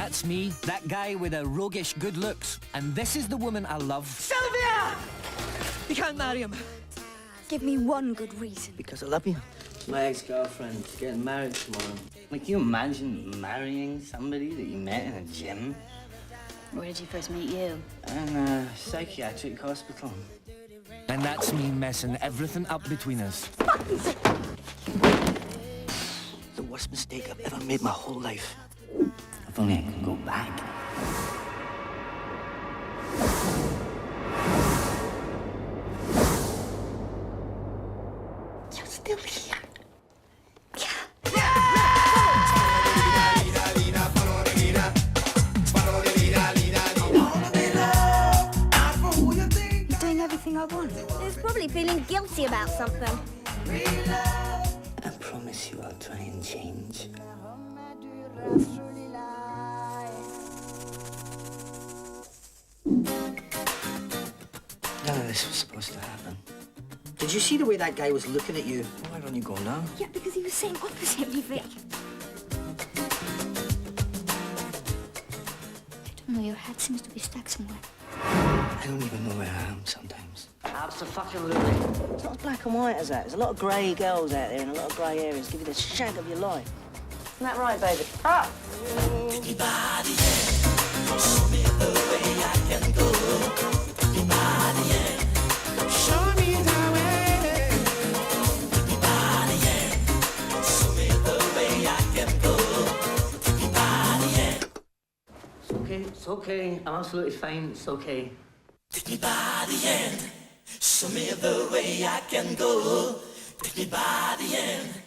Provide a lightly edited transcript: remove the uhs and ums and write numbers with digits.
that's me, that guy with the roguish good looks. And this is the woman I love. Sylvia! You can't marry him. Give me one good reason. Because I love you. My ex-girlfriend getting married tomorrow. Like, can you imagine marrying somebody that you met in a gym? Where did you first meet you? In a psychiatric hospital. And that's me messing everything up between us. The worst mistake I've ever made my whole life. If only I could go back. You're still here. You're doing everything I want. He's probably feeling guilty about something. I promise you I'll try and change. None of this was supposed to happen. Did you see the way that guy was looking at you? Why don't you go now? Yeah, because he was sitting opposite me, Vic. I don't know, your head seems to be stuck somewhere. I don't even know where I am sometimes. Absolutely. It's not as black and white as that. There's a lot of grey girls out there and a lot of grey areas. Give you the shag of your life. Isn't that right, baby? Ah! It's okay. I'm absolutely fine. It's okay. Take me by the hand, show me the way I can go. Take me by the hand.